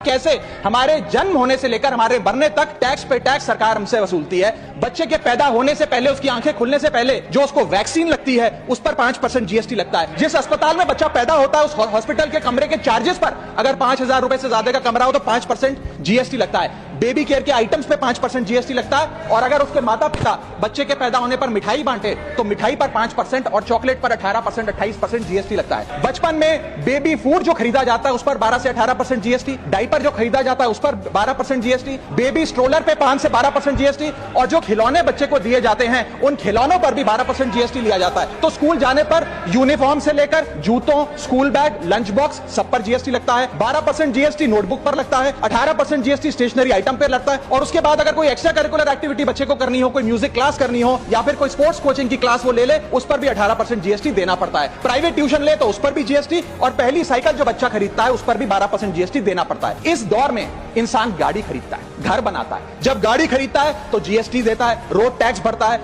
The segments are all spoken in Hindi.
कैसे हमारे जन्म होने से लेकर हमारे मरने तक टैक्स पे टैक्स सरकार हमसे वसूलती है। बच्चे के पैदा होने से पहले, उसकी आंखें खुलने से पहले जो उसको वैक्सीन लगती है उस पर 5% जीएसटी लगता है। जिस अस्पताल में बच्चा पैदा होता है उस हॉस्पिटल के कमरे के चार्जेस पर अगर 5,000 रुपए से ज्यादा का कमरा हो तो 5% जीएसटी लगता है। बेबी केयर के आइटम्स पे 5% जीएसटी लगता है। और अगर उसके माता पिता बच्चे के पैदा होने पर मिठाई बांटे तो मिठाई पर 5% और चॉकलेट पर 18%, 28% जीएसटी लगता है। बचपन में बेबी फूड जो खरीदा जाता है उस पर 12 से 18% जीएसटी, डायपर जो खरीदा जाता है उस पर 12% जीएसटी, बेबी स्ट्रोलर पे 5 से 12% जीएसटी और जो खिलौने बच्चे को दिए जाते हैं उन खिलौनों पर भी 12% जीएसटी लिया जाता है। तो स्कूल जाने पर यूनिफॉर्म से लेकर जूतों, स्कूल बैग, लंच बॉक्स सब पर जीएसटी लगता है। 12% जीएसटी नोटबुक पर लगता है, 18% जीएसटी स्टेशनरी आइटम पर लगता है। और उसके बाद अगर कोई एक्स्ट्रा करिकुलर एक्टिविटी बच्चे को करनी हो, कोई म्यूजिक क्लास करनी हो या फिर कोई स्पोर्ट्स कोचिंग की क्लास वो ले उस पर भी 18% जीएसटी देना पड़ता है। प्राइवेट ट्यूशन ले तो उस पर भी जीएसटी और पहली साइकिल जो बच्चा खरीदता है उस पर भी 12% जीएसटी देना पड़ता है। इस दौर में इंसान गाड़ी खरीदता है, घर बनाता है, जब गाड़ी खरीदता है तो जीएसटी देता है, रोड टैक्स भरता है,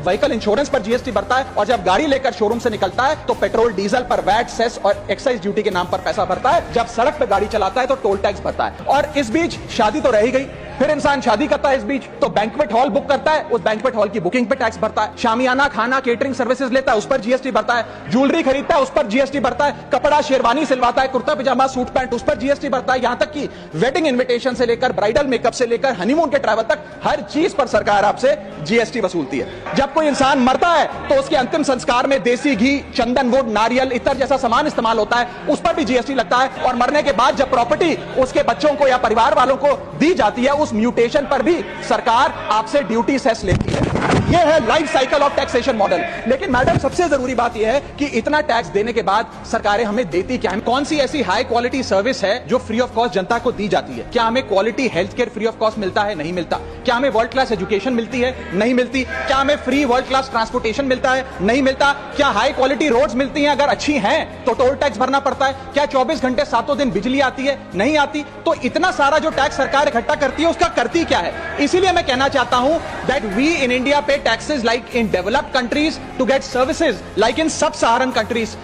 व्हीकल इंश्योरेंस पर जीएसटी भरता है और जब गाड़ी लेकर शोरूम से निकलता है तो पेट्रोल डीजल पर वैट, सेस और एक्साइज ड्यूटी के नाम पर पैसा भरता है। जब सड़क पर गाड़ी चलाता है तो टोल टैक्स भरता है। और इस बीच शादी तो रह ही गई, फिर इंसान शादी करता है, इस बीच तो बैंक्वेट हॉल बुक करता है, उस बैंक्वेट हॉल की बुकिंग पे टैक्स भरता है। शामियाना, खाना, केटरिंग सर्विसेज लेता है उस पर जीएसटी भरता है। ज्वेलरी खरीदता है उस पर जीएसटी भरता है। कपड़ा शेरवानी सिलवाता है, कुर्ता पजामा, सूट पैंट, उस पर जीएसटी भरता है। यहां तक कि वेडिंग इन्विटेशन से लेकर ब्राइडल मेकअप से लेकर हनीमून के ट्रैवल तक हर चीज पर सरकार आपसे जीएसटी वसूलती है। जब कोई इंसान मरता है तो उसके अंतिम संस्कार में देसी घी, चंदन वुड, नारियल, इत्र जैसा सामान इस्तेमाल होता है, उस पर भी जीएसटी लगता है। और मरने के बाद जब प्रॉपर्टी उसके बच्चों को या परिवार वालों को दी जाती है उस म्यूटेशन पर भी सरकार आपसे ड्यूटी सेस लेती है। यह है life cycle of taxation model. लेकिन मैडम सबसे जरूरी बात यह है कि इतना टैक्स देने के बाद सरकारें हमें देती क्या है? कौन सी ऐसी हाई क्वालिटी सर्विस है जो फ्री ऑफ कॉस्ट जनता को दी जाती है? क्या हमें quality health care free of cost मिलता है? नहीं मिलता। क्या हमें वर्ल्ड क्लास एजुकेशन मिलती है? नहीं मिलती। क्या हमें फ्री वर्ल्ड क्लास ट्रांसपोर्टेशन मिलता है? नहीं मिलता। क्या हाई क्वालिटी रोड्स मिलती हैं? अगर अच्छी हैं तो टोल टैक्स भरना पड़ता है। क्या 24 घंटे 7 दिन बिजली आती है? नहीं आती। तो इतना सारा जो टैक्स सरकार इकट्ठा करती है उसका करती क्या है? इसीलिए मैं कहना चाहता हूं दैट वी इन इंडिया पे taxes like in developed countries to get services like in sub-Saharan countries.